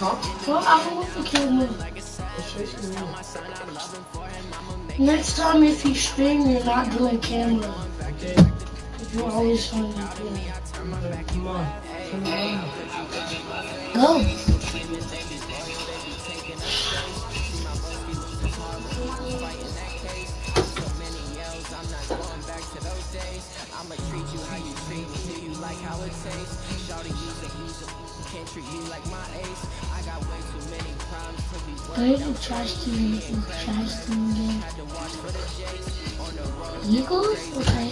Huh? Well, I don't want to kill me. What's chasing me? Next time, if you stream, you're not doing camera. Okay. You're always trying to do Come on. Come on. Go. I need to trash team again. Eagles? Okay.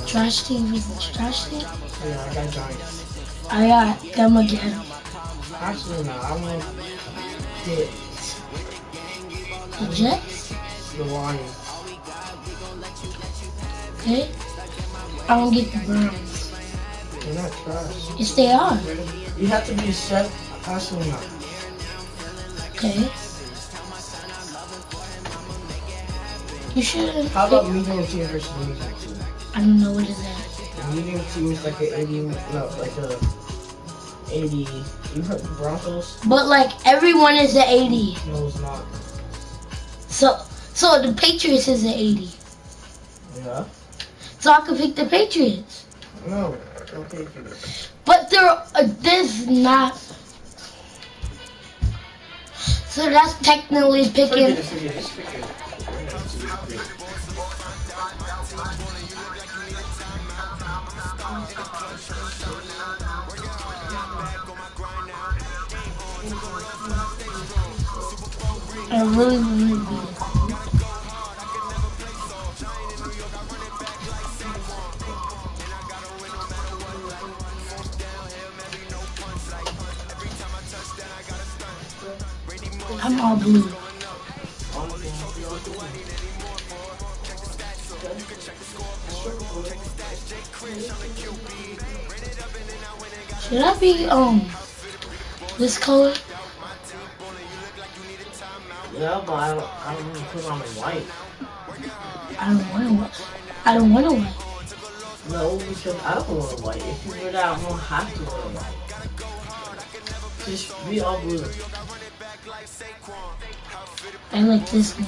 Trash team versus trash team? Yeah, I got Giants. I got them again. Actually, no, I want the Jets? The Lions. Okay. I don't get the Browns. They're not trash. Yes, they are. You have to be set. Actually, no. Okay. You should. How about medium team versus medium team? I don't know what is that. A medium team is like an 80, no, like a 80. You heard the Broncos? But like everyone is an 80. No, it's not. So the Patriots is an 80. Yeah? So I can pick the Patriots. No, okay. But there's not. So that's technically picking. Forget it. I really want to be. I'm all blue. Should I be this color? Yeah, but I don't want to put on white. I don't want to white. No, because I don't want white. If you wear that, I won't have to wear white. Just be all blue. I like this one.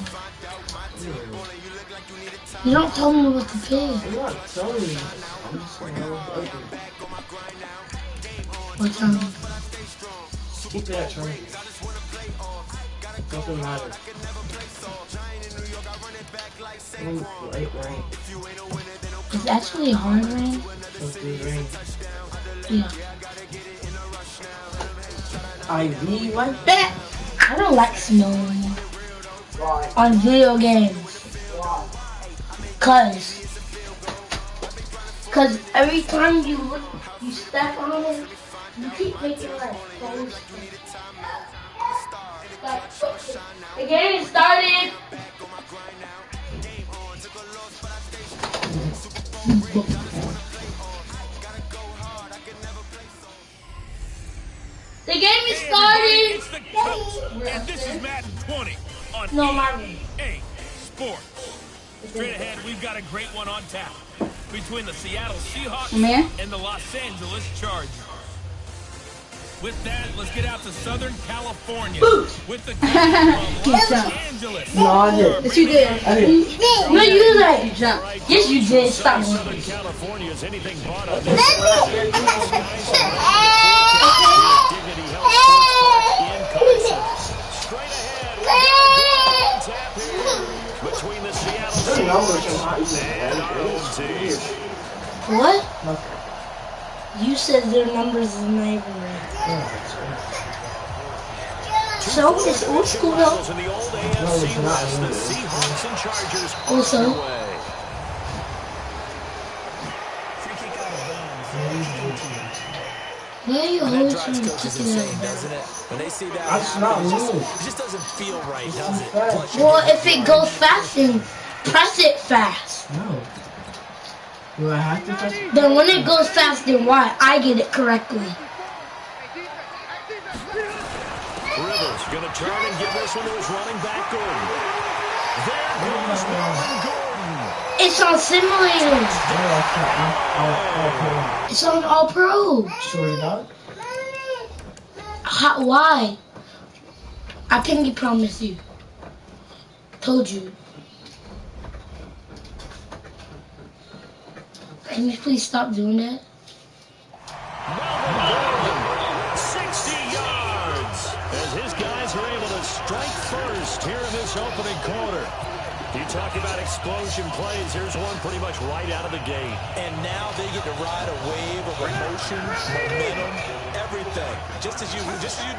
You don't tell me what to pick. I'm not telling you. I'm just going to open. What Keep it at turn. Doesn't matter. Light rain. It's actually hard rain. It's good rain. Yeah. I need my bat. I don't like snow anymore. Why? On video games. Why? Cause every time you step on it, you keep making like close. The game started. The game is starting. And this is Madden 20 on EA Sports. Straight ahead, we've got a great one on tap between the Seattle Seahawks and the Los Angeles Chargers. With that, let's get out to Southern California with the game from Los Angeles. No, I did. Yes, you did. I did. No, you like jump. Yes, you did. Stop. Southern California is anything but on between the Seattle Seahawks and our own team. What? Nothing. You said their numbers is not even right. So it's old school though. In the old AFC West, the Seahawks and Chargers Also. underway. Why are you always trying to kick it doesn't it? When they see that That's not it move. just doesn't feel right, does it? Well, if it goes fast, then press it fast. No. Do I have to touch it? Then when it goes fast, then why? I get it correctly. Rivers going to turn and give this one to his running back, Gordon. There goes Melvin Gordon. It's on simulator. It's on All Pro. Sure not. Why? I pinky promise you. Told you. Can you please stop doing that? 60 yards as his guys are able to strike first here in this opening quarter. You talk about explosion plays. Here's one pretty much right out of the gate. And now they get to ride a wave of emotion, momentum, everything. Just as you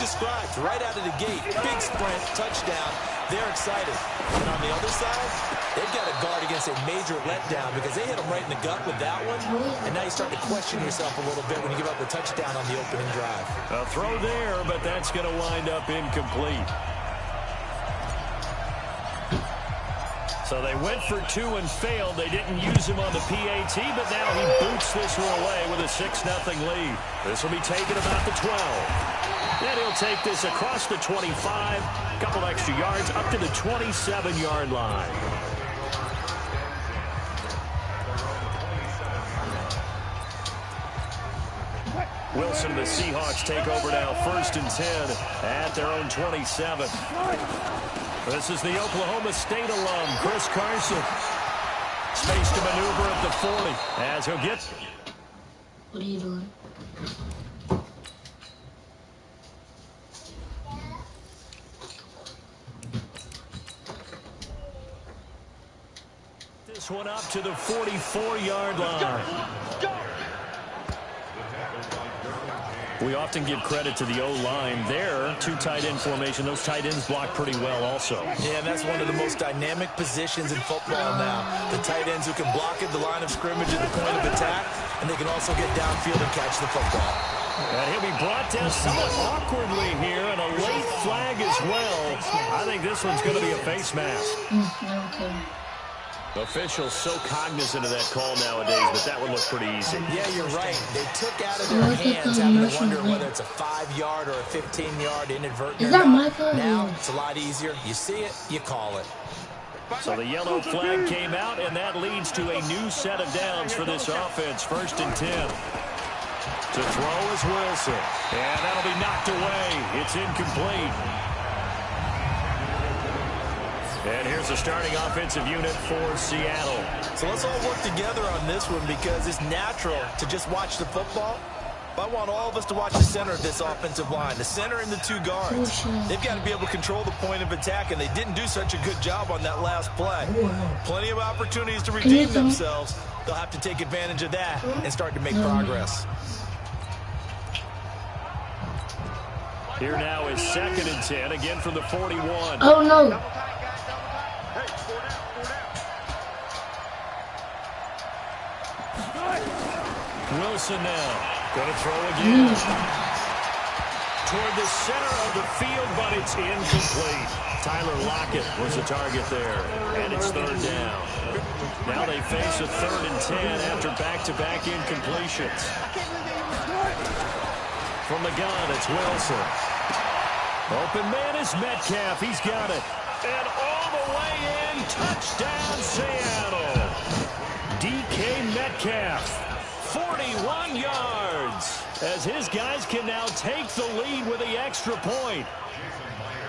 described, right out of the gate. Big sprint, touchdown. They're excited. And on the other side, they've got to guard against a major letdown because they hit them right in the gut with that one. And now you start to question yourself a little bit when you give up the touchdown on the opening drive. A throw there, but that's going to wind up incomplete. So they went for 2 and failed. They didn't use him on the PAT, but now he boots this one away with a 6-0 lead. This will be taken about the 12. Then he'll take this across the 25, a couple extra yards, up to the 27-yard line. Wilson and the Seahawks take over now, 1st and 10 at their own 27. This is the Oklahoma State alum, Chris Carson. Space to maneuver at the 40 as he'll get. What are you doing? This one up to the 44-yard line. We often give credit to the O-line there. 2 tight end formation. Those tight ends block pretty well also. Yeah, and that's one of the most dynamic positions in football now. The tight ends who can block at the line of scrimmage at the point of attack, and they can also get downfield and catch the football. And he'll be brought down somewhat awkwardly here, and a late flag as well. I think this one's going to be a face mask. Okay. Officials so cognizant of that call nowadays, but that one looked pretty easy. Yeah, you're right. They took out of their hands having to wonder whether it's a 5-yard or a 15-yard inadvertent. Is that my phone? Now it's a lot easier. You see it, you call it. So the yellow flag came out, and that leads to a new set of downs for this offense. 1st and 10. To throw is Wilson. And that'll be knocked away. It's incomplete. And here's the starting offensive unit for Seattle. So let's all work together on this one because it's natural to just watch the football. But I want all of us to watch the center of this offensive line, the center and the 2 guards. They've got to be able to control the point of attack, and they didn't do such a good job on that last play. Plenty of opportunities to redeem themselves. They'll have to take advantage of that and start to make progress. Here now is 2nd and 10, again from the 41. Oh, no. Wilson now. Going to throw again. Toward the center of the field, but it's incomplete. Tyler Lockett was the target there. And it's 3rd down. Now they face a 3rd and 10 after back-to-back incompletions. From the gun, it's Wilson. Open man is Metcalf. He's got it. And all the way in, touchdown Seattle. DK Metcalf. 41 yards as his guys can now take the lead with the extra point.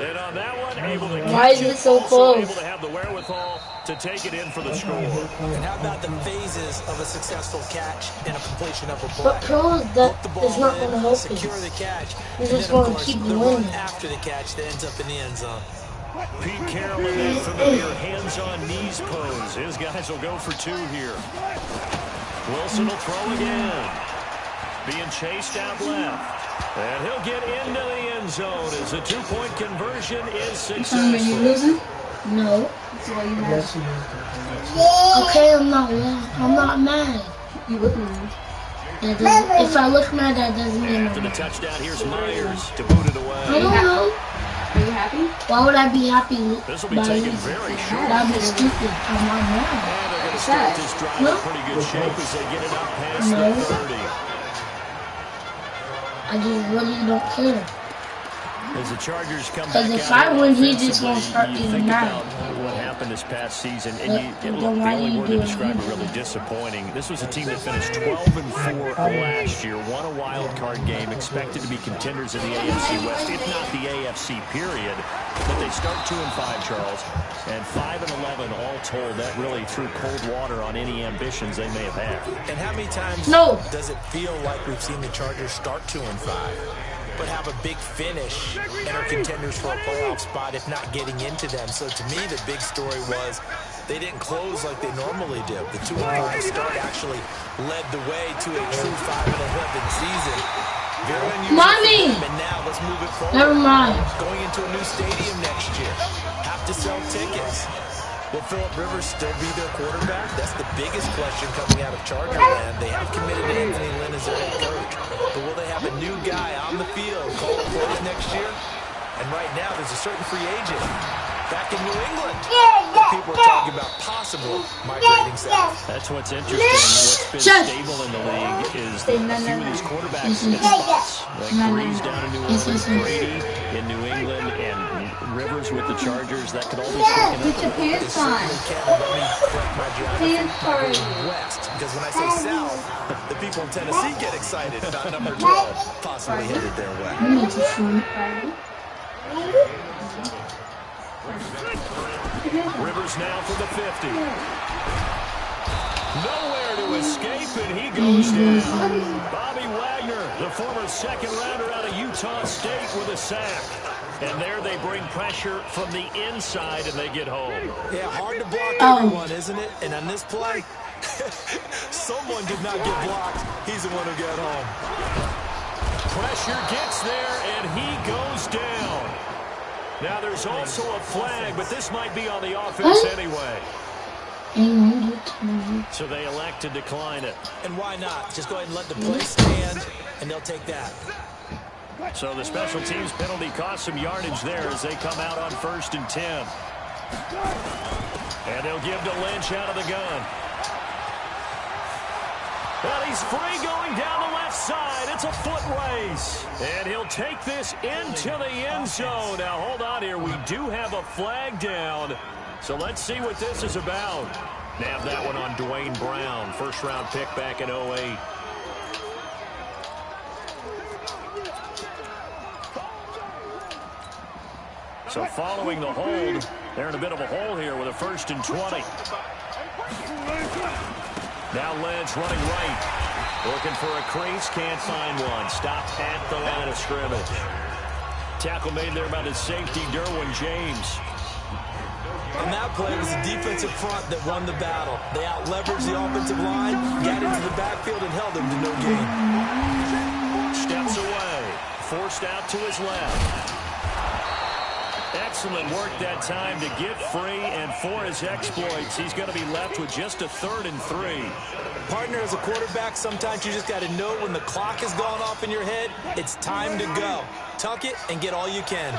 And on that one, able to catch it, so close? able to have the wherewithal to take it in for the score. And how about the phases of a successful catch and a completion of a play? But pros, that is not going to help secure us. the catch. You're And just then, of going to course, keep the winning. run after the catch that ends up in the end zone. Pete Carroll in that familiar hands-on knees pose. His guys will go for 2 here. Wilson will throw again. Being chased out left. And he'll get into the end zone as the 2-point conversion is successful. No. Yes, you Okay, I'm not mad. You look mad. If I look mad, that doesn't mean After I'm the mad. touchdown, here's Myers to boot it I away. don't know. Are you happy? Why would I be happy? This will be taken very short. That'd be stupid. I'm not And mad. they're going to start this drive in pretty good shape as they get it up past the 30. I just really don't care. As the Chargers come back Because if out I win, he just offensively, won't start you getting think mad. about what happened happened this past season, and the only word to describe it really disappointing. This was a team that finished 12-4 last year, won a wild card game, expected to be contenders in the AFC West, if not the AFC period. But they start 2-5, Charles, and 5-11 all told. That really threw cold water on any ambitions they may have had. And how many times does it feel like we've seen the Chargers start 2-5? But have a big finish and are contenders for a playoff spot, if not getting into them. So to me, the big story was they didn't close like they normally do. The 2-5 start actually led the way to a true 5-11 season. Very unusual. And now let's move it forward. Never mind. Going into a new stadium next year. Have to sell tickets. Will Phillip Rivers still be their quarterback? That's the biggest question coming out of Charger land. They have committed to Anthony Lynn as their head coach. But will they have a new guy on the field call the plays next year? And right now, there's a certain free agent back in New England that people are talking about possibly migrating south. That's what's interesting. What's been stable in the league is a few of these quarterbacks in spots. Like Breeze down in New Orleans, Brady in New England, and Rivers with the Chargers. That could all be shaken up. Put your pants on. Let me correct my geography. West, because when I say south, the people in Tennessee get excited about number 12 possibly headed their way. Rivers now for the 50. Nowhere to escape, and he goes down. Bobby Wagner, the former second-rounder out of Utah State, with a sack. And there they bring pressure from the inside, and they get home. Yeah, hard to block everyone, isn't it? And on this play, someone did not get blocked. He's the one who got home. Pressure gets there, and he goes down. Now, there's also a flag, but this might be on the offense anyway. So they elect to decline it. And why not? Just go ahead and let the play stand, and they'll take that. So the special teams penalty cost some yardage there as they come out on 1st and 10. And they'll give to Lynch out of the gun. Well, he's free going down the left side. It's a foot race. And he'll take this into the end zone. Now, hold on here. We do have a flag down. So let's see what this is about. Nab that one on Dwayne Brown. First-round pick back in 2008. So following the hold, they're in a bit of a hole here with a 1st and 20. Now Lynch running right. Looking for a crease, can't find one. Stopped at the line of scrimmage. Tackle made there by his safety, Derwin James. On that play, it was the defensive front that won the battle. They out-leveraged the offensive line, got into the backfield, and held him to no gain. Steps away. Forced out to his left. Excellent work that time to get free, and for his exploits, he's going to be left with just a 3rd and 3. Partner, as a quarterback, sometimes you just got to know when the clock has gone off in your head, it's time to go. Tuck it and get all you can.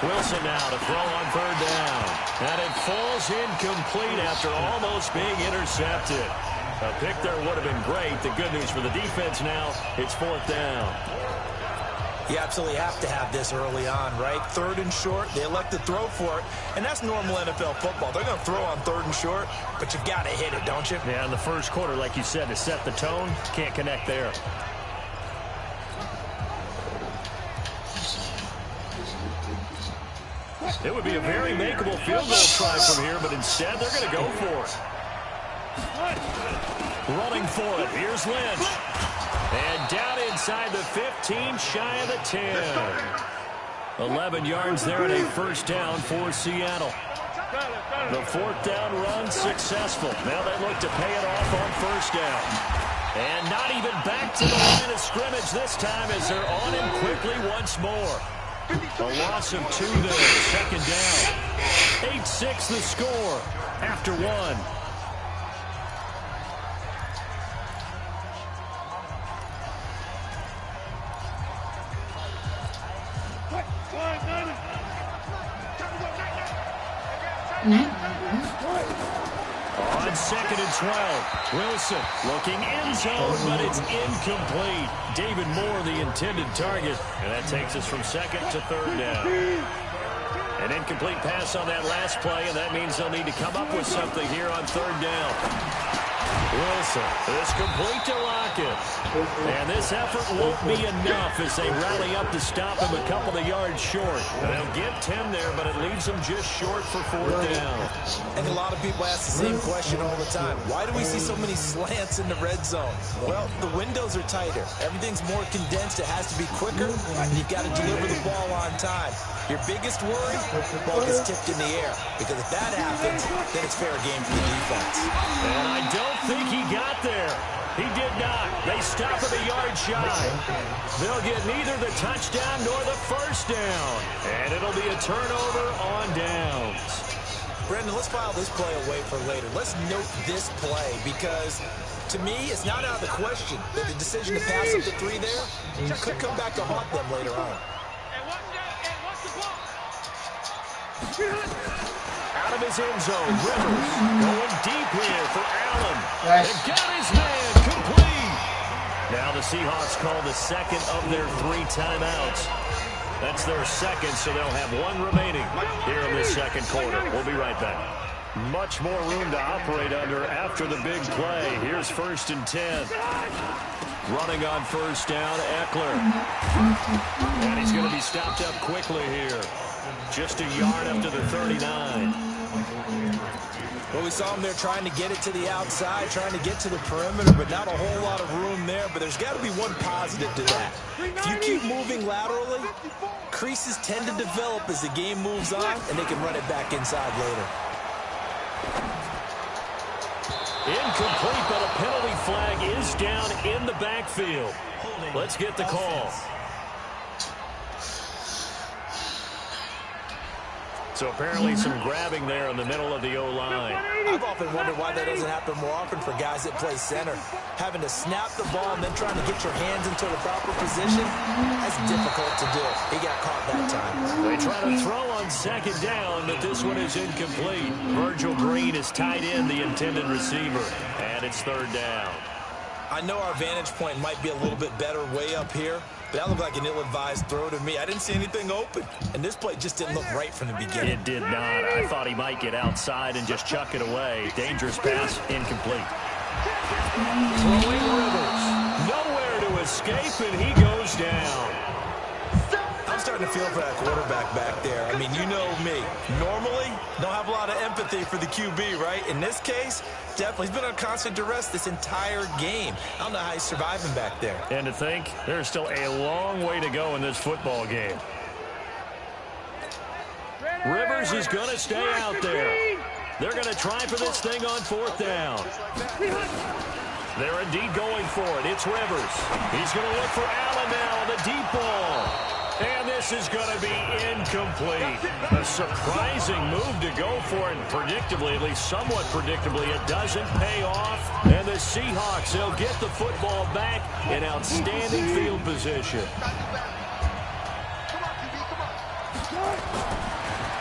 Wilson now to throw on 3rd down. And it falls incomplete after almost being intercepted. A pick there would have been great. The good news for the defense now, it's 4th down. You absolutely have to have this early on, right? 3rd and short, they elect to throw for it, and that's normal NFL football. They're going to throw on 3rd and short, but you've got to hit it, don't you? Yeah, in the first quarter, like you said, to set the tone, can't connect there. It would be a very makeable field goal try from here, but instead they're going to go for it. Running for it, here's Lynch. And down inside the 15, shy of the 10. 11 yards there and a 1st down for Seattle. The 4th down run successful. Now they look to pay it off on 1st down. And not even back to the line of scrimmage this time as they're on him quickly once more. A loss of 2 there, 2nd down. 8-6 the score after 1. On 2nd and 12, Wilson looking end zone, but it's incomplete. David Moore, the intended target, and that takes us from 2nd to 3rd down. An incomplete pass on that last play, and that means they'll need to come up with something here on third down. Wilson is complete to Lockett. And this effort won't be enough as they rally up to stop him a couple of yards short. They'll get 10 there, but it leaves them just short for fourth down. And a lot of people ask the same question all the time. Why do we see so many slants in the red zone? Well, the windows are tighter. Everything's more condensed. It has to be quicker, and you've got to deliver the ball on time. Your biggest worry, the ball gets tipped in the air. Because if that happens, then it's fair game for the defense. And I don't think he got there. He did not. They stop him a yard shy. They'll get neither the touchdown nor the first down. And it'll be a turnover on downs. Brendan, let's file this play away for later. Let's note this play because, to me, it's not out of the question that the decision to pass up the 3 there could come back to haunt them later on. Out of his end zone, Rivers going deep here for Allen. They got his man complete. Now the Seahawks call the second of their 3 timeouts. That's their second, so they'll have 1 remaining here in this second quarter. We'll be right back. Much more room to operate under after the big play. Here's 1st and 10. Running on first down, Eckler. And he's going to be stopped up quickly here. Just a yard up to the 39. Well, we saw him there trying to get it to the outside, trying to get to the perimeter, but not a whole lot of room there. But there's got to be one positive to that. If you keep moving laterally, creases tend to develop as the game moves on, and they can run it back inside later. Incomplete, but a penalty flag is down in the backfield. Let's get the call. So apparently some grabbing there in the middle of the O-line. I've often wondered why that doesn't happen more often for guys that play center. Having to snap the ball and then trying to get your hands into the proper position, that's difficult to do. He got caught that time. They try to throw on second down, but this one is incomplete. Virgil Green is tied in the intended receiver, and it's third down. I know our vantage point might be a little bit better way up here, but that looked like an ill-advised throw to me. I didn't see anything open, and this play just didn't look right from the beginning. It did not. I thought he might get outside and just chuck it away. Dangerous pass, incomplete. Throwing Rivers. Nowhere to escape, and he goes down. I'm starting to feel for that quarterback back there. I mean, you know me. Normally, don't have a lot of empathy for the QB, right? In this case, definitely. He's been on constant duress this entire game. I don't know how he's surviving back there. And to think, there's still a long way to go in this football game. Rivers is going to stay out there. They're going to try for this thing on fourth down. They're indeed going for it. It's Rivers. He's going to look for Allen now on the deep ball. And this is going to be incomplete. A surprising move to go for it. Predictably, at least somewhat predictably, it doesn't pay off. And the Seahawks, they'll get the football back in outstanding field position.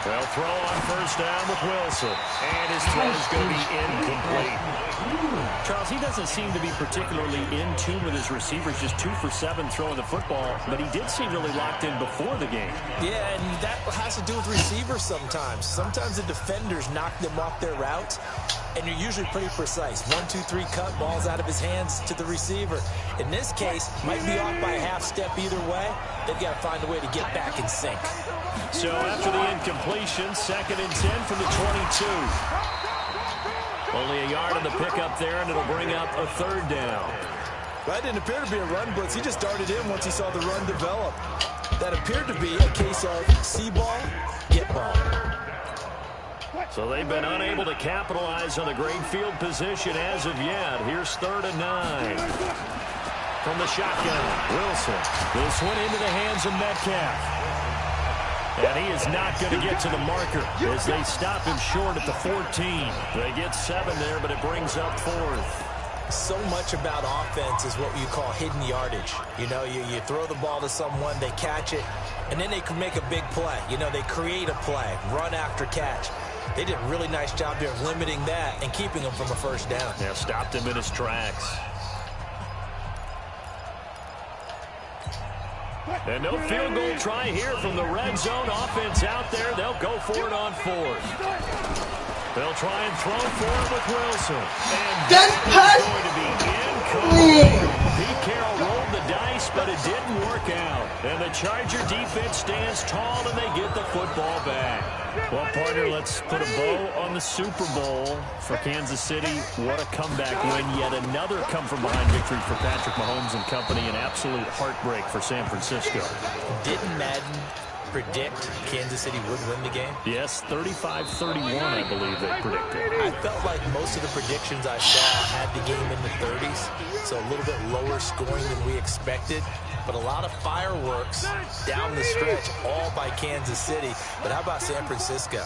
They'll throw on first down with Wilson. And his throw is going to be incomplete. Charles, he doesn't seem to be particularly in tune with his receivers, just 2 for 7 throwing the football, but he did seem really locked in before the game. Yeah, and that has to do with receivers sometimes. Sometimes the defenders knock them off their routes, and you're usually pretty precise. 1, 2, 3 cut, balls out of his hands to the receiver. In this case, might be off by a half step either way. They've got to find a way to get back in sync. So after the incompletion, 2nd and 10 from the 22. Only a yard on the pickup there, and it'll bring up a third down. That didn't appear to be a run blitz. He just darted in once he saw the run develop. That appeared to be a case of see ball, get ball. So they've been unable to capitalize on the great field position as of yet. Here's 3rd and 9. From the shotgun, Wilson. This one into the hands of Metcalf. And he is not going to get to the marker as they stop him short at the 14. They get 7 there, but it brings up 4th. So much about offense is what you call hidden yardage. You know, you throw the ball to someone, they catch it, and then they can make a big play. You know, they create a play, run after catch. They did a really nice job there of limiting that and keeping him from a first down. Yeah, stopped him in his tracks. And no field goal try here from the red zone. Offense out there. They'll go for it on 4th. They'll try and throw for it with Wilson. And that's going to be incomplete. Pete Carroll rolled the dice, but it didn't work out. And the Charger defense stands tall, and they get the football back. Well, partner, let's put a bow on the Super Bowl for Kansas City. What a comeback win. Yet another come-from-behind victory for Patrick Mahomes and company. An absolute heartbreak for San Francisco. Didn't Madden predict Kansas City would win the game? Yes, 35-31, I believe they predicted. I felt like most of the predictions I saw had the game in the 30s, so a little bit lower scoring than we expected. But a lot of fireworks down the stretch, all by Kansas City. But how about San Francisco?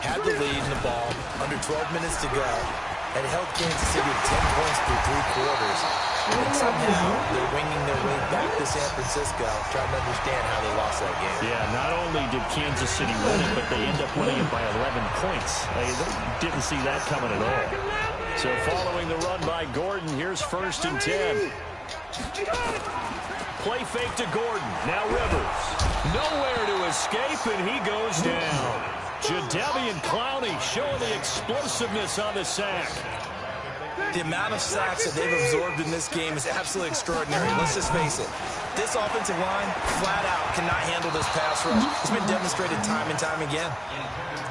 Had the lead in the ball, under 12 minutes to go, and held Kansas City to 10 points through 3 quarters. And somehow they're winging their way back to San Francisco, trying to understand how they lost that game. Yeah, not only did Kansas City win it, but they end up winning it by 11 points. They didn't see that coming at all. So following the run by Gordon, here's 1st and 10. Play fake to Gordon. Now Rivers. Nowhere to escape, and he goes down. Jadeven Clowney showing the explosiveness on the sack. The amount of sacks that they've absorbed in this game is absolutely extraordinary. Let's just face it. This offensive line, flat out, cannot handle this pass rush. It's been demonstrated time and time again.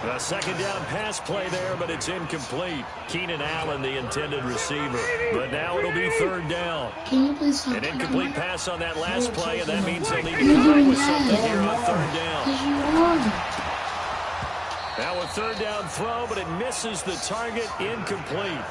A 2nd down pass play there, but it's incomplete. Keenan Allen, the intended receiver. But now it'll be 3rd down. Can you please stop? An incomplete pass on that last play, and that means they'll need to come up with something here on 3rd down. Now a 3rd down throw, but it misses the target. Incomplete.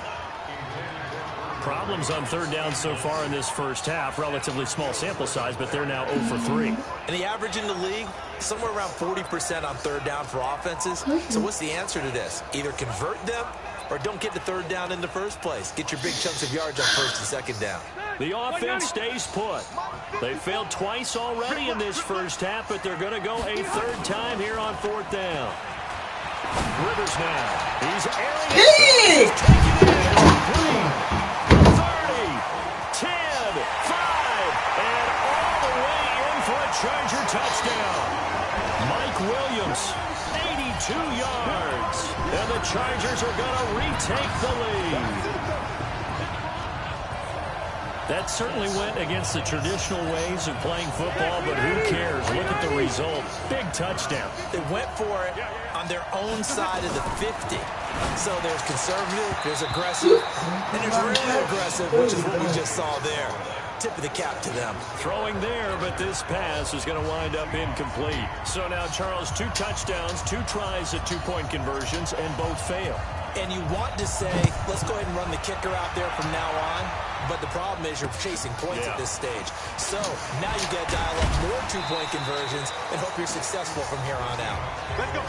Problems on 3rd down so far in this first half. Relatively small sample size, but they're now 0 for 3. And the average in the league, somewhere around 40% on 3rd down for offenses. So what's the answer to this? Either convert them or don't get to 3rd down in the first place. Get your big chunks of yards on 1st and 2nd down. The offense stays put. They failed twice already in this first half, but they're going to go a 3rd time here on 4th down. Rivers now. He's airing it. Taking it. 10, 5, and all the way in for a Charger touchdown. Mike Williams, 82 yards. And the Chargers are going to retake the lead. That certainly went against the traditional ways of playing football, but who cares? Look at the result. Big touchdown. They went for it on their own side of the 50. So there's conservative, there's aggressive, and there's really aggressive, which is what we just saw there. Tip of the cap to them. Throwing there, but this pass is going to wind up incomplete. So now, Charles, 2 touchdowns, 2 tries at 2-point conversions, and both fail. And you want to say, let's go ahead and run the kicker out there from now on. But the problem is you're chasing points at this stage. So now you got to dial up more 2-point conversions and hope you're successful from here on out. Let's go.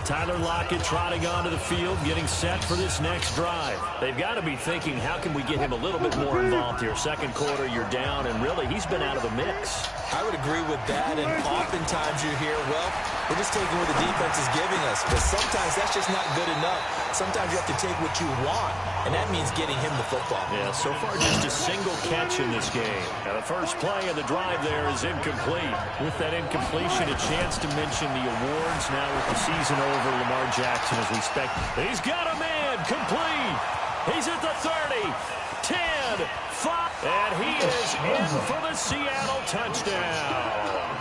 Tyler Lockett trotting onto the field, getting set for this next drive. They've got to be thinking, how can we get him a little bit more involved here? 2nd quarter, you're down, and really, he's been out of the mix. I would agree with that, and oftentimes you hear, well, we're just taking what the defense is giving us. But sometimes that's just not good enough. Sometimes you have to take what you want, and that means getting him the football. Yeah, so far just a single catch in this game. Now the first play of the drive there is incomplete. With that incompletion, a chance to mention the awards. Now with the season over, Lamar Jackson, as we expect. He's got a man, complete. He's at the 30, 10, 5, and he is in for the Seattle touchdown.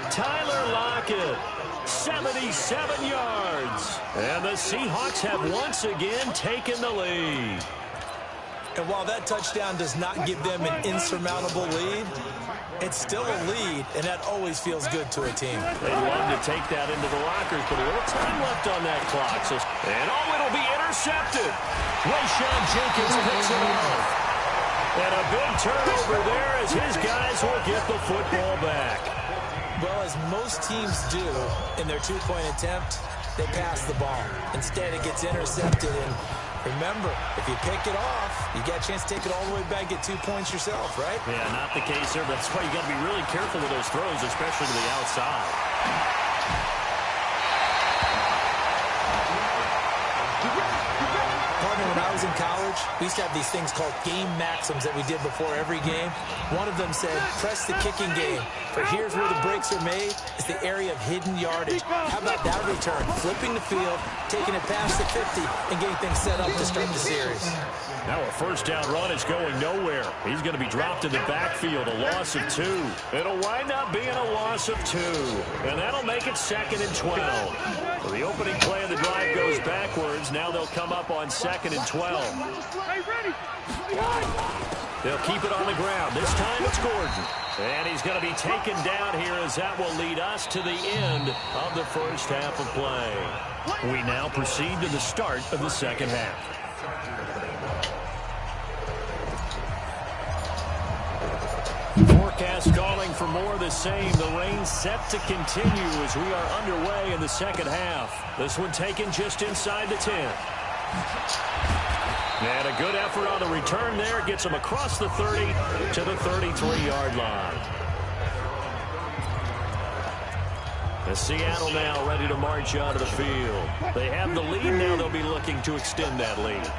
Tyler Lockett, 77 yards. And the Seahawks have once again taken the lead. And while that touchdown does not give them an insurmountable lead, it's still a lead, and that always feels good to a team. They'd love to take that into the lockers, but a little time left on that clock. And it'll be intercepted. Rayshawn Jenkins picks it off. And a big turnover there as his guys will get the football back. Well, as most teams do in their 2-point attempt, they pass the ball. Instead, it gets intercepted. And remember, if you pick it off, you get a chance to take it all the way back, get 2 points yourself, right? Yeah, not the case there. That's why you got to be really careful with those throws, especially to the outside. Partner, when I I was in college, we used to have these things called game maxims that we did before every game. One of them said, press the kicking game. For here's where the breaks are made. It's the area of hidden yardage. How about that return? Flipping the field, taking it past the 50, and getting things set up to start the series. Now a first down run is going nowhere. He's going to be dropped in the backfield, a loss of 2. It'll wind up being a loss of 2. And that'll make it 2nd and 12. So the opening play of the drive goes backwards. Now they'll come up on 2nd and 12. They'll keep it on the ground. This time it's Gordon. And he's going to be taken down here as that will lead us to the end of the first half of play. We now proceed to the start of the second half. Forecast calling for more of the same. The rain set to continue as we are underway in the second half. This one taken just inside the 10. And a good effort on the return there. Gets him across the 30 to the 33-yard line. And Seattle now ready to march out of the field. They have the lead now. They'll be looking to extend that lead.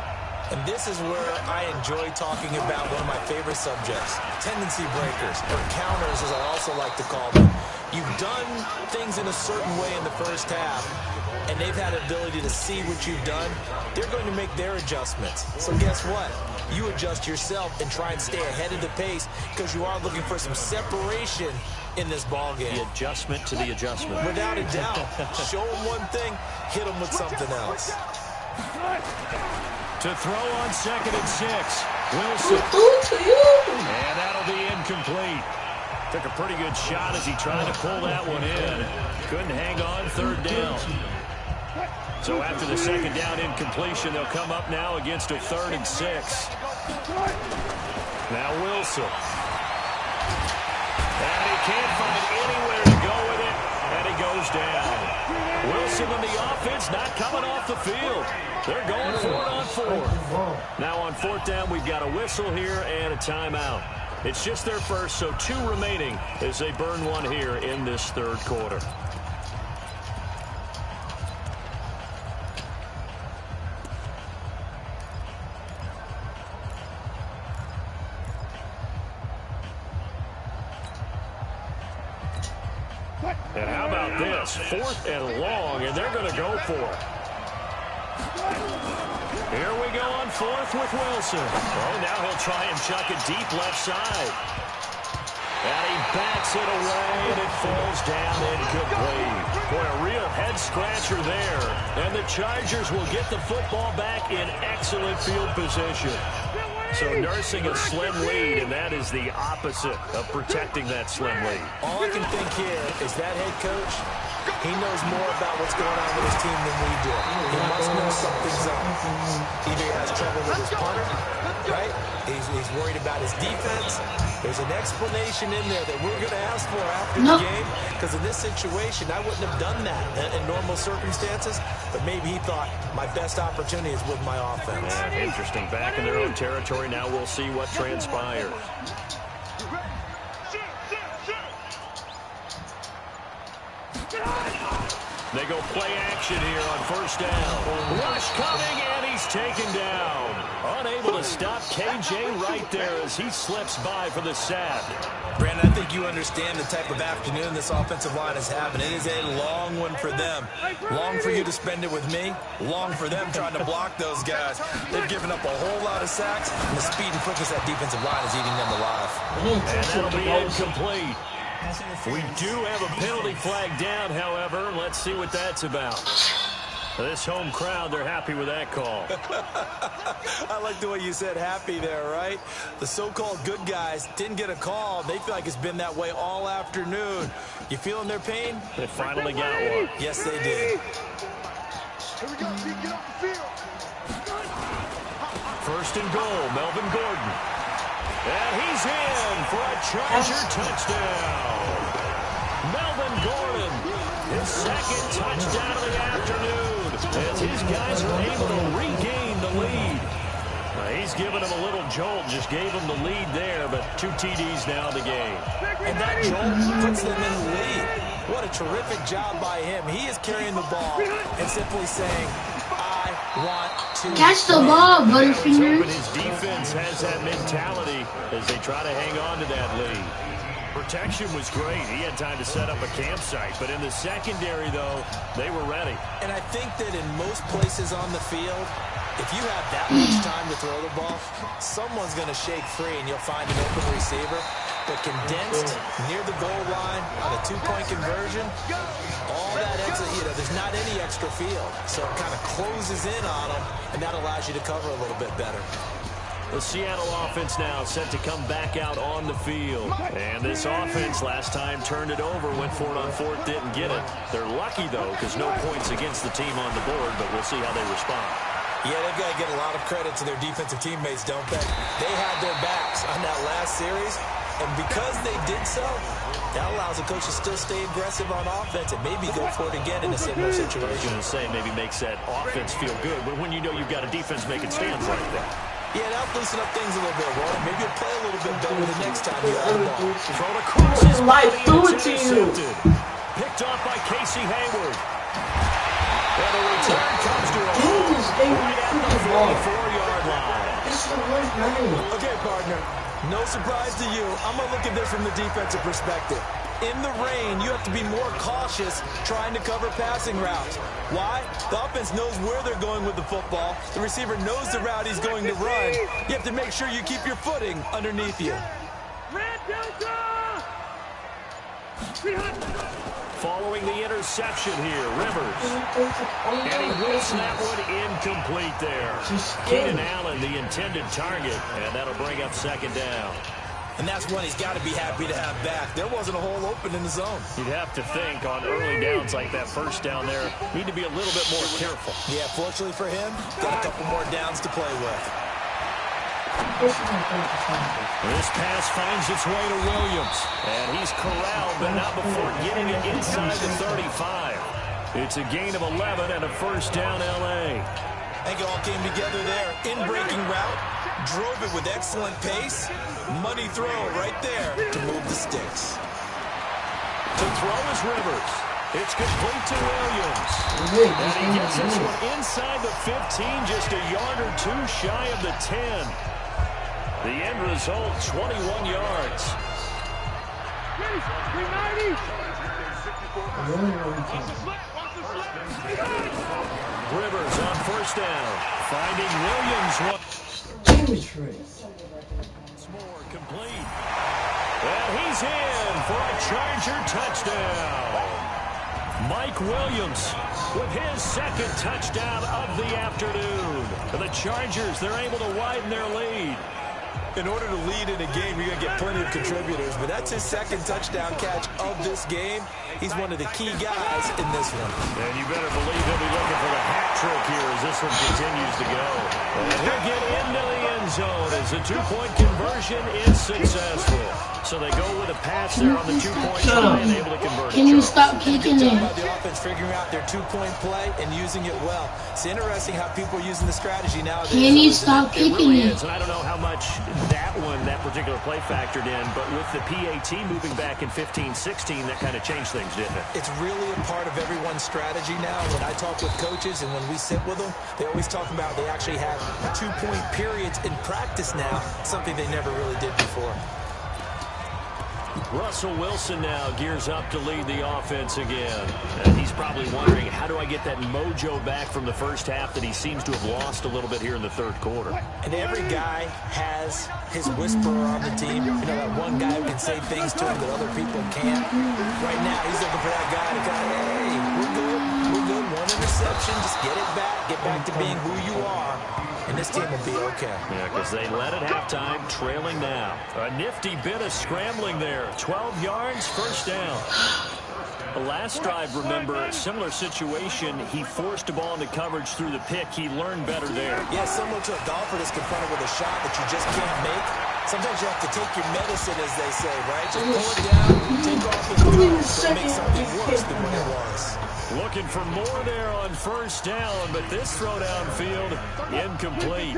And this is where I enjoy talking about one of my favorite subjects, tendency breakers, or counters as I also like to call them. You've done things in a certain way in the first half, and they've had the ability to see what you've done. They're going to make their adjustments. So guess what? You adjust yourself and try and stay ahead of the pace because you are looking for some separation in this ball game. The adjustment to the adjustment. Without a doubt. Show them one thing, hit them with something else. To throw on 2nd and 6. Wilson. And that'll be incomplete. Took a pretty good shot as he tried to pull that one in. Couldn't hang on 3rd down. So after the 2nd down incompletion, they'll come up now against a 3rd and 6. Now Wilson. And he can't find anywhere to go with it. And he goes down. Wilson and the offense not coming off the field. They're going for it on 4th. Now on 4th down, we've got a whistle here and a timeout. It's just their first, so 2 remaining as they burn one here in this 3rd quarter. And how about this? 4th and long, and they're going to go for it. Here we go on 4th with Wilson. Oh, now he'll try and chuck it deep left side. And he backs it away, and it falls down incomplete. Boy, a real head-scratcher there. And the Chargers will get the football back in excellent field position. So nursing a slim lead, and that is the opposite of protecting that slim lead. All I can think here is that head coach, he knows more about what's going on with his team than we do. He must know something's up. Either he has trouble with his punter, right? He's worried about his defense. There's an explanation in there that we're going to ask for after the game. Because in this situation, I wouldn't have done that in normal circumstances. But maybe he thought my best opportunity is with my offense. Yeah, interesting. Back in their own territory. Now we'll see what transpires. They go play action here on 1st down. Rush coming, and he's taken down. Unable to stop KJ right there as he slips by for the sack. Brandon, I think you understand the type of afternoon this offensive line is having. It is a long one for them. Long for you to spend it with me. Long for them trying to block those guys. They've given up a whole lot of sacks, and the speed and quickness of that defensive line is eating them alive. And that'll be incomplete. We do have a penalty flag down, however. Let's see what that's about. This home crowd, they're happy with that call. I like the way you said happy there, right? The so-called good guys didn't get a call. They feel like it's been that way all afternoon. You feeling their pain? They finally got one. Yes, they did. Here we go. Get off the field. 1st and goal, Melvin Gordon. And he's in for a Charger touchdown. Melvin Gordon, his 2nd touchdown of the afternoon, as his guys are able to regain the lead. He's given him a little jolt, just gave him the lead there, but 2 TDs now in the game. And that jolt puts them in the lead. What a terrific job by him. He is carrying the ball and simply saying, I want 2. Catch the ball, Butterfingers. His defense has that mentality as they try to hang on to that lead. Protection was great. He had time to set up a campsite. But in the secondary, though, they were ready. And I think that in most places on the field, if you have that much time to throw the ball, someone's going to shake free and you'll find an open receiver. But condensed near the goal line on a 2-point conversion, all that extra, there's not any extra field. So it kind of closes in on them, and that allows you to cover a little bit better. The Seattle offense now set to come back out on the field. And this offense last time turned it over, went for it on 4th, didn't get it. They're lucky, though, because no points against the team on the board, but we'll see how they respond. Yeah, they've got to get a lot of credit to their defensive teammates, don't they? They had their backs on that last series, and because they did so, that allows the coach to still stay aggressive on offense and maybe go for it again in a similar situation. I was going to say, maybe makes that offense feel good, but when you know you've got a defense making stands like that. Yeah, that'll loosen up things a little bit, Warren. Maybe you'll play a little bit better the next time you have the ball. Thrown across his life body, threw it to you. Picked off by Casey Hayward. And the return comes to a right at the 44-yard line. Okay, partner. No surprise to you. I'm going to look at this from the defensive perspective. In the rain, you have to be more cautious trying to cover passing routes. Why? The offense knows where they're going with the football. The receiver knows the route he's going to run. You have to make sure you keep your footing underneath you. Red Delta! Following the interception here, Rivers. And he whips that one incomplete there. Keenan Allen, the intended target, and that'll bring up 2nd down. And that's one he's got to be happy to have back. There wasn't a hole open in the zone. You'd have to think on early downs like that first down there, need to be a little bit more careful. Yeah, fortunately for him, got a couple more downs to play with. This pass finds its way to Williams. And he's corralled, but not before getting it inside the 35. It's a gain of 11 and a 1st down, L.A. I think it all came together there. In-breaking route, drove it with excellent pace. Money throw right there to move the sticks. To throw is Rivers. It's complete to Williams. And he gets this one inside the 15, just a yard or two shy of the 10. The end result, 21 yards. Rivers on 1st down. Finding Williams. More complete. And he's in for a Charger touchdown. Mike Williams with his 2nd touchdown of the afternoon. For the Chargers, they're able to widen their lead. In order to lead in a game, you're going to get plenty of contributors, but that's his 2nd touchdown catch of this game. He's one of the key guys in this one. And you better believe he'll be looking for the hat trick here as this one continues to go. And he'll get into the end zone as the 2-point conversion is successful. So they go with a pass there on the 2-point try and able to convert. Can you stop kicking it? About the offense figuring out their 2-point play and using it well. It's interesting how people are using the strategy nowadays. Can you stop kicking it? And I don't know how much that particular play factored in, but with the PAT moving back in 15-16, that kind of changed things, didn't it? It's really a part of everyone's strategy now. When I talk with coaches and when we sit with them, they always talk about they actually have 2-point periods in practice now, something they never really did before. Russell Wilson now gears up to lead the offense again. And he's probably wondering, how do I get that mojo back from the first half that he seems to have lost a little bit here in the 3rd quarter? And every guy has his whisperer on the team. You know, that one guy who can say things to him that other people can't. Right now, he's looking for that guy to go, hey, we're good. We're good. 1 interception. Just get it back. Get back to being who you are. And this team will be okay. Yeah, because they led at halftime, trailing now. A nifty bit of scrambling there. 12 yards, 1st down. The last drive, remember, similar situation. He forced a ball into coverage through the pick. He learned better there. Yeah, similar to a golfer that's confronted with a shot that you just can't make. Sometimes you have to take your medicine, as they say, right? Just pull it down, take off and go. Don't make something worse than what it was. Looking for more there on 1st down, but this throw downfield, incomplete.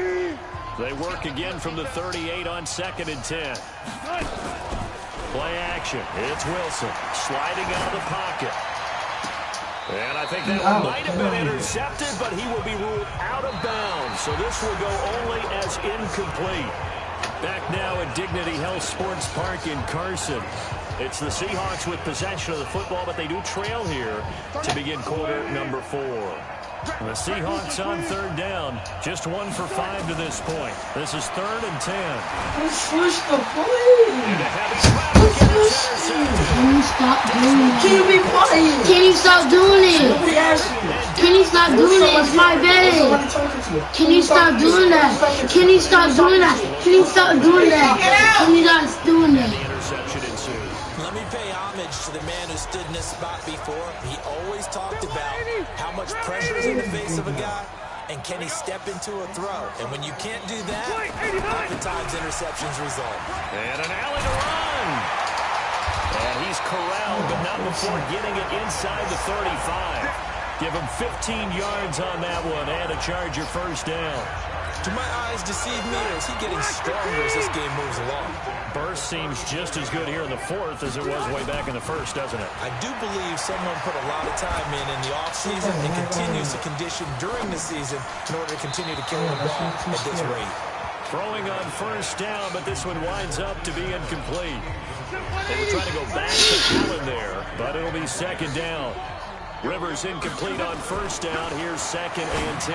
They work again from the 38 on 2nd and 10. Play action. It's Wilson sliding out of the pocket. And I think that one might have been intercepted, but he will be ruled out of bounds. so this will go only as incomplete. Back now at Dignity Health Sports Park in Carson. It's the Seahawks with possession of the football, but they do trail here to begin quarter number 4. The Seahawks on third down, just 1 for 5 to this point. This is 3rd and 10. Switch the play. Can you stop doing it? Can you be quiet? Can you stop doing it? Nobody asked you. Can you stop doing it? It's my bed. Can you stop doing that? Can you stop doing that? Can you stop doing that? Can you stop doing that? Let me pay homage to the man who stood in this spot before. He always talked about how much pressure is in the face of a guy, and can he step into a throw? And when you can't do that, oftentimes interceptions result. And an alley to run. And he's corralled, but not before getting it inside the 35. Give him 15 yards on that one, and a Charger first down. Do my eyes deceive me, or is he getting stronger as this game moves along? Burst seems just as good here in the 4th as it was way back in the 1st, doesn't it? I do believe someone put a lot of time in the offseason and continues to condition during the season in order to continue to carry the ball at this rate. Throwing on first down, but this one winds up to be incomplete. They were trying to go back to Allen there, but it'll be 2nd down. Rivers incomplete on first down. Here's 2nd and 10.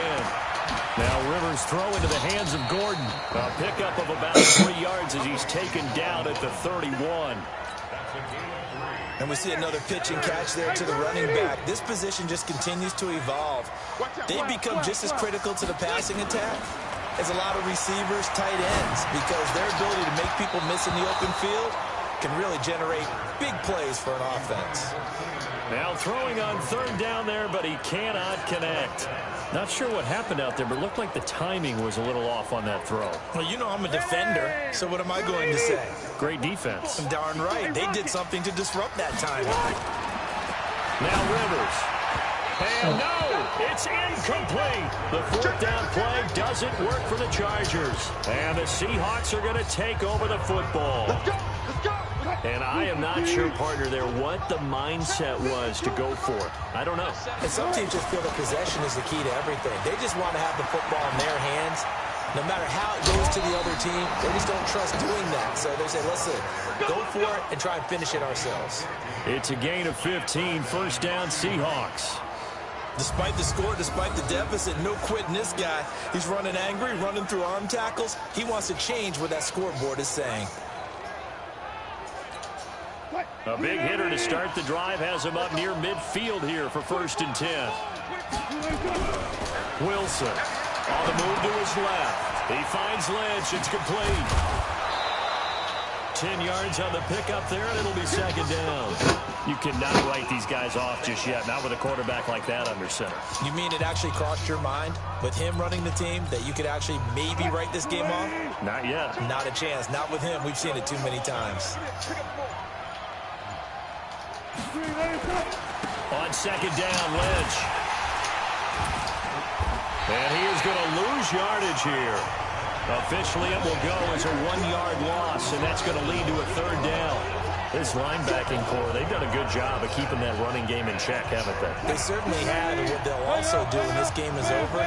Now Rivers throw into the hands of Gordon. A pickup of about 3 yards as he's taken down at the 31. And we see another pitch and catch there to the running back. This position just continues to evolve. They become just as critical to the passing attack as a lot of receivers, tight ends, because their ability to make people miss in the open field can really generate big plays for an offense. Now throwing on 3rd down there, but he cannot connect. Not sure what happened out there, but it looked like the timing was a little off on that throw. Well, you know I'm a defender, so what am I going to say? Great defense. Darn right. They did something to disrupt that timing. Now Rivers. And no, it's incomplete. The 4th down play doesn't work for the Chargers. And the Seahawks are going to take over the football. And I am not sure, partner, there what the mindset was to go for it. I don't know. And some teams just feel that possession is the key to everything. They just want to have the football in their hands. No matter how it goes to the other team, they just don't trust doing that. So they say, listen, go for it and try and finish it ourselves. It's a gain of 15, 1st down Seahawks. Despite the score, despite the deficit, no quitting this guy. He's running angry, running through arm tackles. He wants to change what that scoreboard is saying. A big hitter to start the drive has him up near midfield here for 1st and 10. Wilson on the move to his left. He finds Lynch. It's complete. 10 yards on the pickup there, and it'll be 2nd down. You cannot write these guys off just yet, not with a quarterback like that under center. You mean it actually crossed your mind with him running the team that you could actually maybe write this game off? Not yet. Not a chance. Not with him. We've seen it too many times. On 2nd down, Lynch. And he is going to lose yardage here. Officially, it will go as a 1-yard loss, and that's going to lead to a 3rd down. This linebacking core, they've done a good job of keeping that running game in check, haven't they? They certainly have, and what they'll also do when this game is over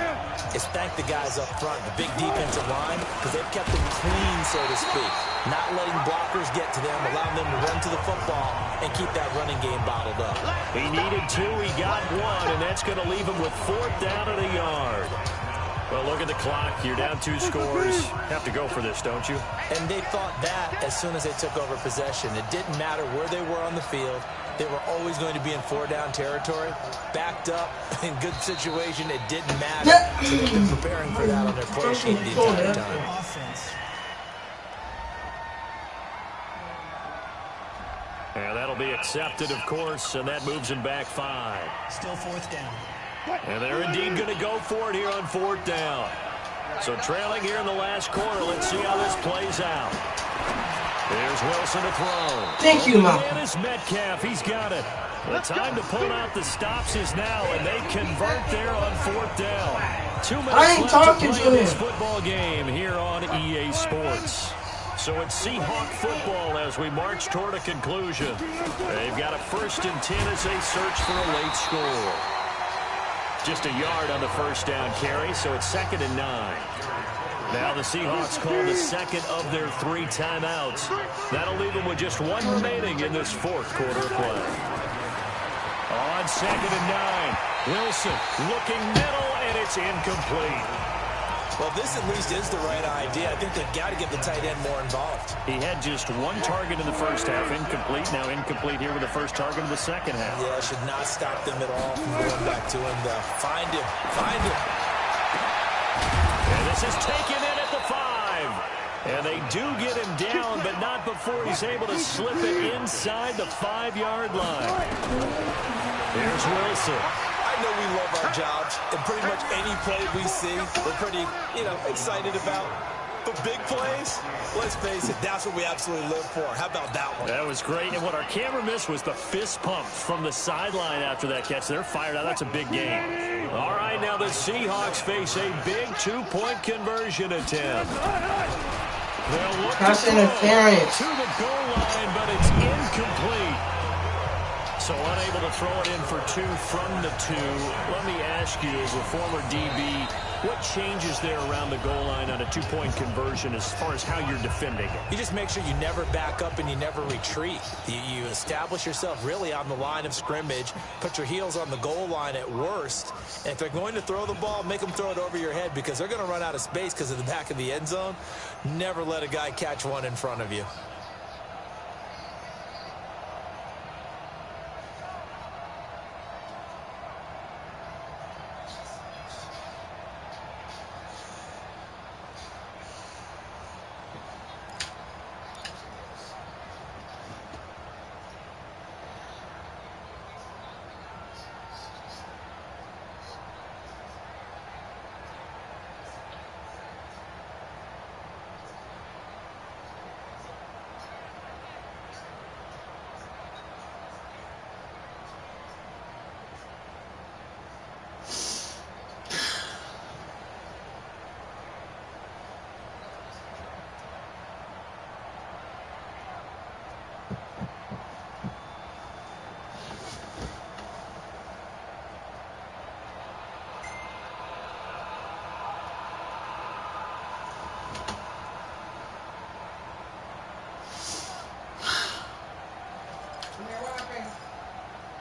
is thank the guys up front, the big defensive line, because they've kept them clean, so to speak. Not letting blockers get to them, allowing them to run to the football and keep that running game bottled up. He needed 2, he got 1, and that's going to leave him with 4th down and a yard. Well, look at the clock. You're down 2 scores. Have to go for this, don't you? And they thought that as soon as they took over possession. It didn't matter where they were on the field. They were always going to be in 4-down territory. Backed up, in good situation, it didn't matter. So they've been preparing for that on their play sheet the entire time. And that'll be accepted, of course, and that moves him back 5. Still 4th down. And they're indeed going to go for it here on 4th down. So trailing here in the last quarter. Let's see how this plays out. Here's Wilson to throw. Thank you, Mom. And it's Metcalf. He's got it. The time to pull out the stops is now, and they convert there on 4th down. 2 minutes I ain't left talking to play to this him. football game here on EA Sports. So it's Seahawk football as we march toward a conclusion. They've got a 1st and 10 as they search for a late score. Just a yard on the first down carry, so it's 2nd and 9. Now the Seahawks call the second of their 3 timeouts. That'll leave them with just 1 remaining in this 4th quarter of play. On 2nd and 9, Wilson looking middle, and it's incomplete. Well, this at least is the right idea. I think they've got to get the tight end more involved. He had just 1 target in the first half, incomplete. Now incomplete here with the first target of the second half. Yeah, should not stop them at all from going back to him, though. Find him. Find him. And this is taken in at the 5. And they do get him down, but not before he's able to slip it inside the 5-yard line. Here's Wilson. I know we love our jobs, and pretty much any play we see, we're pretty, excited about. But big plays, let's face it, that's what we absolutely live for. How about that one? That was great. And what our camera missed was the fist pump from the sideline after that catch. They're fired out. That's a big game. All right, now the Seahawks face a big 2-point conversion attempt. They'll look Pass interference to the goal line, but it's incomplete. So unable to throw it in for 2 from the 2. Let me ask you, as a former DB, what changes there around the goal line on a 2-point conversion as far as how you're defending it? You just make sure you never back up and you never retreat. You establish yourself really on the line of scrimmage, put your heels on the goal line at worst. And if they're going to throw the ball, make them throw it over your head because they're going to run out of space because of the back of the end zone. Never let a guy catch one in front of you.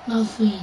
Nothing.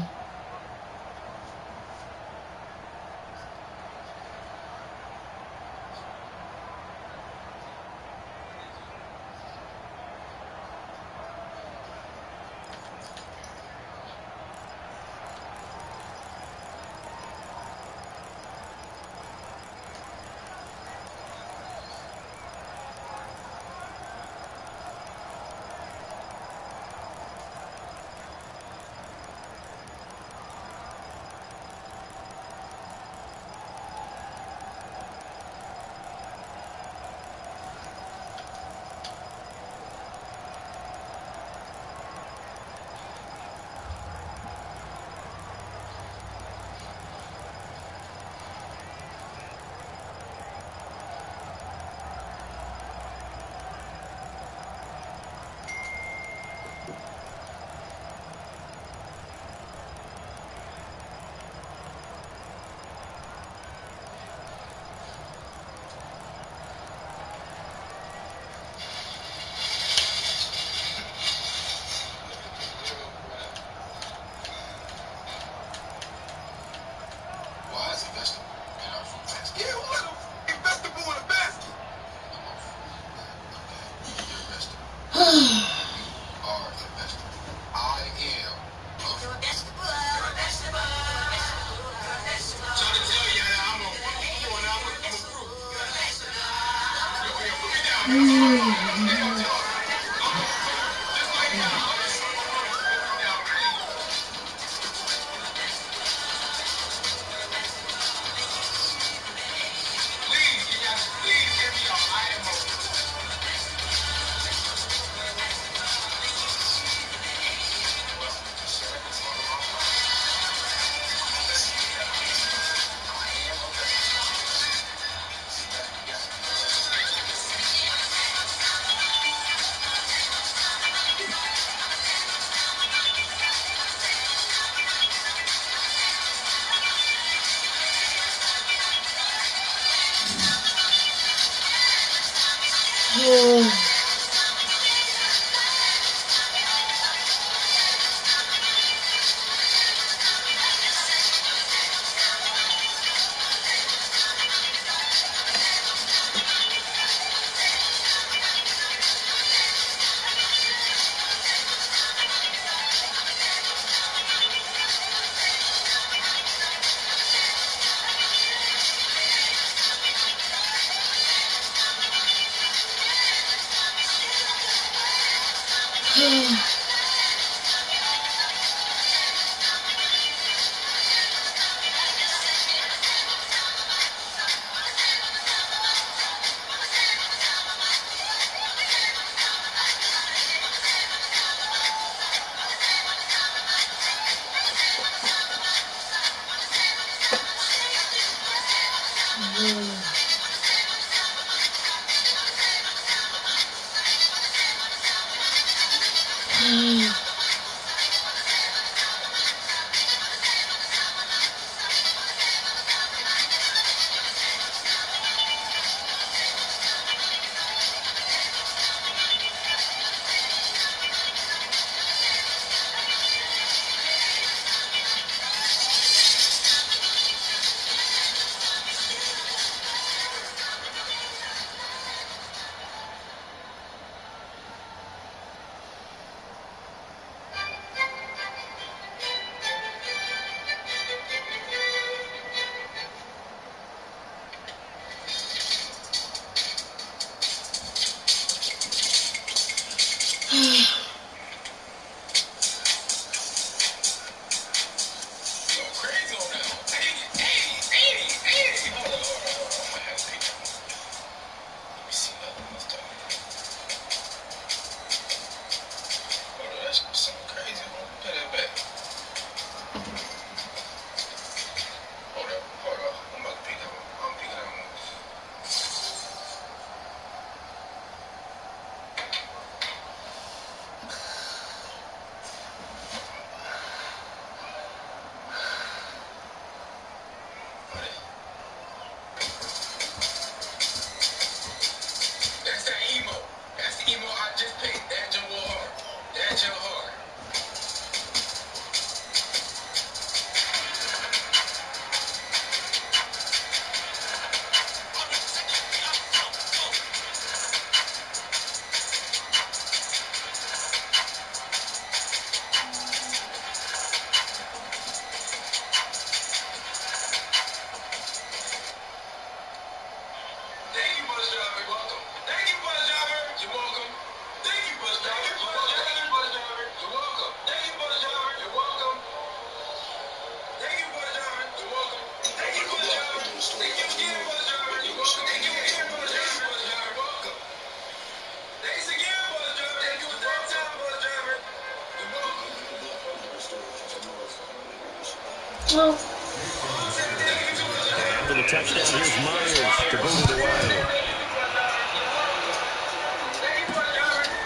After the touchdown, here's Myers to boot it away.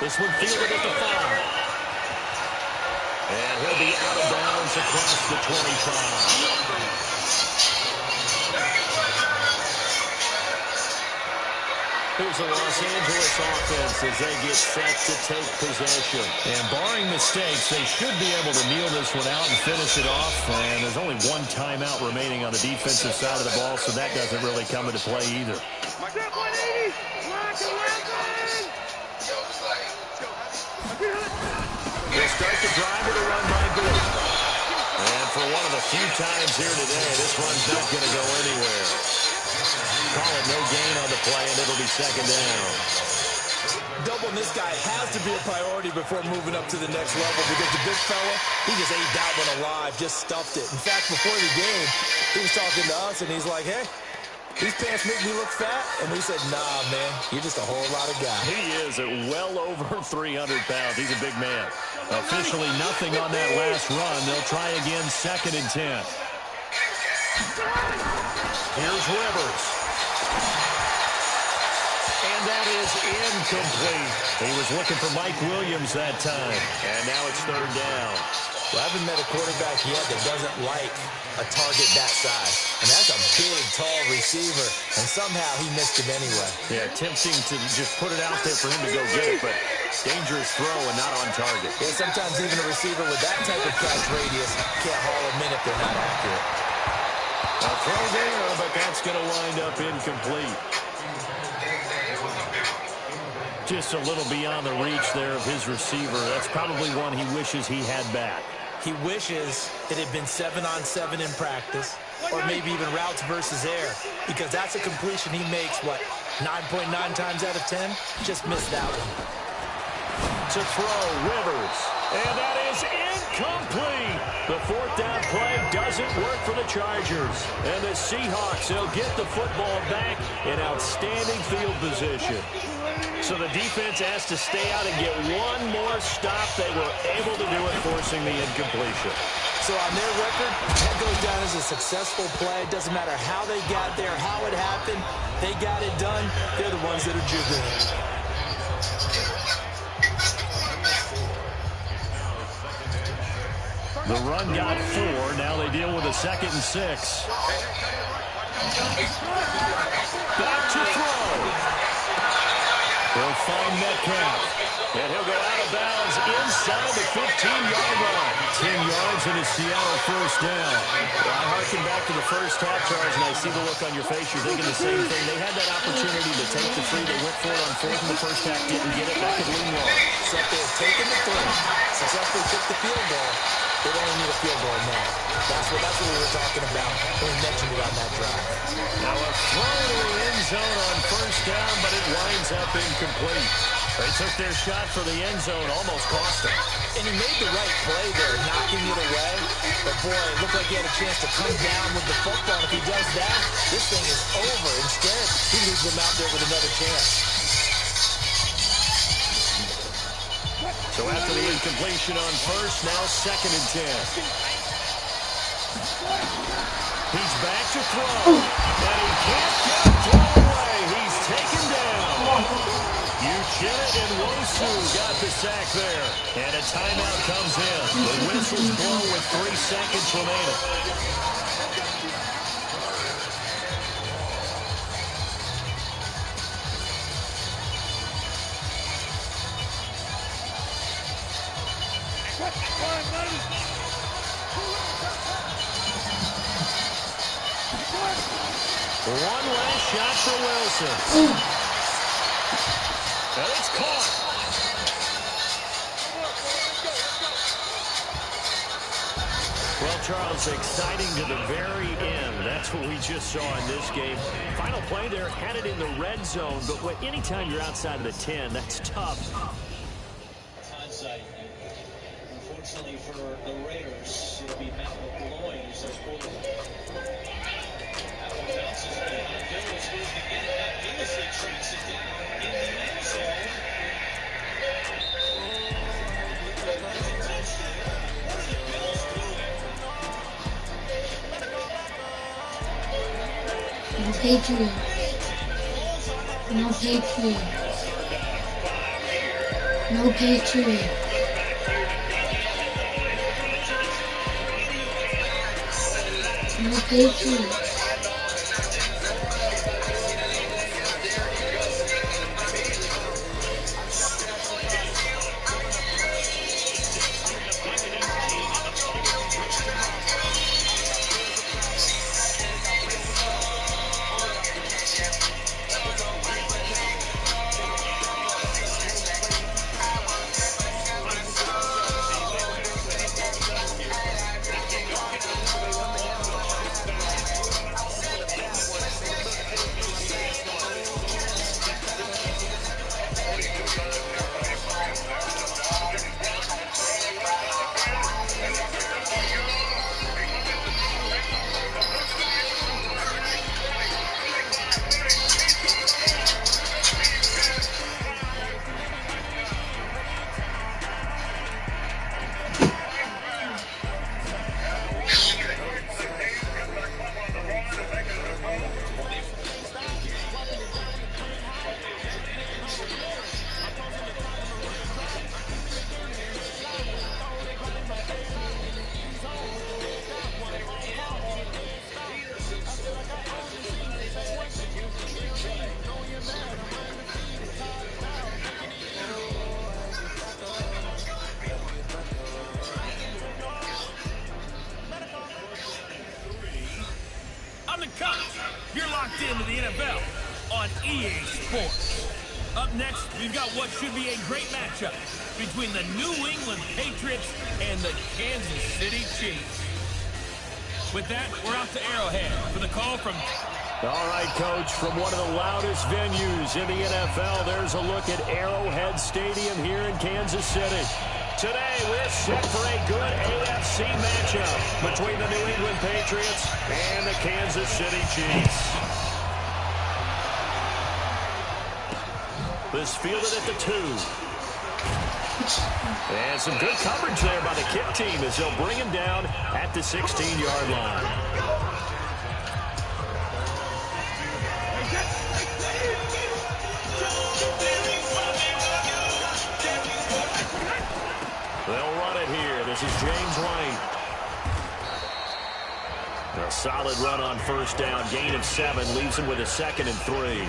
This one fielded at the 5. And he'll be out of bounds across the 25. Here's the Los Angeles offense as they get set to take possession. And barring mistakes, they should be able to kneel this one out and finish it off. And there's only one timeout remaining on the defensive side of the ball, so that doesn't really come into play either. They'll start the drive with a run by Gould. And for one of the few times here today, this run's not going to go anywhere. Call it no gain on the play, and it'll be second down. Doubling this guy has to be a priority before moving up to the next level because the big fella, he just ate that one alive, just stuffed it. In fact, before the game, he was talking to us, and he's like, hey, these pants make me look fat. And we said, nah, man, you're just a whole lot of guy. He is at well over 300 pounds. He's a big man. Officially nothing on that last run. They'll try again, 2nd and 10. Here's Rivers. And that is incomplete. He was looking for Mike Williams that time. And now it's 3rd down. Well, I haven't met a quarterback yet that doesn't like a target that size. And that's a big, tall receiver, and somehow he missed him anyway. Yeah, tempting to just put it out there for him to go get it, but dangerous throw and not on target. Yeah, sometimes even a receiver with that type of catch radius can't haul them in if they're not accurate. A throw there, but that's going to wind up incomplete. Just a little beyond the reach there of his receiver. That's probably one he wishes he had back. He wishes it had been 7-on-7 in practice, or maybe even routes versus air, because that's a completion he makes, what, 9.9 times out of 10? Just missed that one. To throw, Rivers, and that is incomplete. The fourth down play doesn't work for the Chargers, and the Seahawks, they'll get the football back in outstanding field position. So the defense has to stay out and get one more stop. They were able to do it, forcing the incompletion. So on their record, that goes down as a successful play. It doesn't matter how they got there, how it happened. They got it done. They're the ones that are jubilant. The run got 4. Now they deal with a 2nd and 6. Back to throw. He'll find Metcalf. And he'll go out of bounds inside the 15-yard line. 10 yards and a Seattle first down. Well, I harken back to the first half, Charles, and I see the look on your face. You're thinking the same thing. They had that opportunity to take the 3. They went for it on 4th in the first half, didn't get it. That could lean long. So if they had taken the 3, successfully took the field goal, they don't need a field goal now. That's what we were talking about when we mentioned it on that drive. Now a throw to the end zone on first down, but it winds up incomplete. They took their shot for the end zone, almost cost them. And he made the right play there, knocking it away. But boy, it looked like he had a chance to come down with the football. And if he does that, this thing is over. Instead, he leaves them out there with another chance. So after the incompletion on first, now 2nd and 10. He's back to throw. And he can't get a throw away. He's taken down. Uchenna and Wosu got the sack there. And a timeout comes in. The whistle's blown with 3 seconds remaining. One last shot for Wilson. And it's caught. Well, Charles, exciting to the very end. That's what we just saw in this game. Final play there, had it in the red zone, but anytime you're outside of the 10, that's tough. Hindsight. Unfortunately for the Raiders, it'll be Matt McGloin who's their quarterback. Bounces it downhill, goes to get it back. Gillespie tracks it down in the end zone. No Patriot. No Patriot. No Patriot. No Patriot. EA Sports. Up next, we've got what should be a great matchup between the New England Patriots and the Kansas City Chiefs. With that, we're out to Arrowhead for the call from... All right, Coach, from one of the loudest venues in the NFL, there's a look at Arrowhead Stadium here in Kansas City. Today, we're set for a good AFC matchup between the New England Patriots and the Kansas City Chiefs. This fielded at the 2. And some good coverage there by the kick team as they'll bring him down at the 16-yard line. They'll run it here. This is James White. A solid run on first down. Gain of 7 leaves him with a 2nd and 3.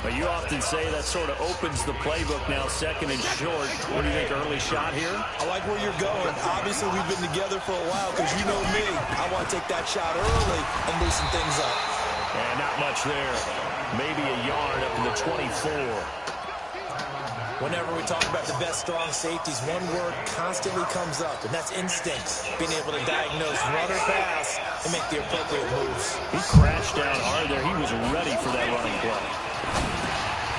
But you often say that sort of opens the playbook now, 2nd and short. What do you think, early shot here? I like where you're going. Obviously, we've been together for a while because you know me. I want to take that shot early and loosen things up. And not much there. Maybe a yard up to the 24. Whenever we talk about the best strong safeties, one word constantly comes up, and that's instinct. Being able to diagnose run or pass and make the appropriate moves. He crashed down hard there. He was ready for that running play.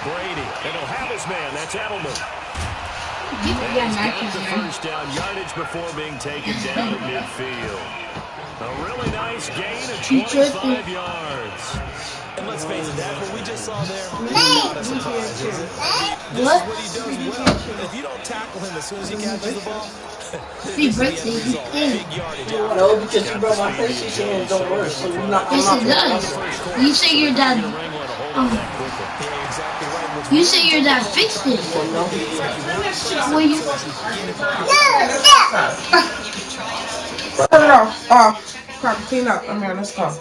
Brady, and he'll have his man. That's Edelman. And he's got the first down yardage before being taken down at midfield. A really nice gain of 25 yards. And let's face it, that's what we just saw there. Not a surprise, is it? This is what he does well. And if you don't tackle him as soon as he catches the ball, Big birthday. No, because you brought my face, you saying it don't work. So you're not. Yes, it does. You say your dad. You say your dad fixed it. Well, you. No. Come clean up. I'm here. Let's go.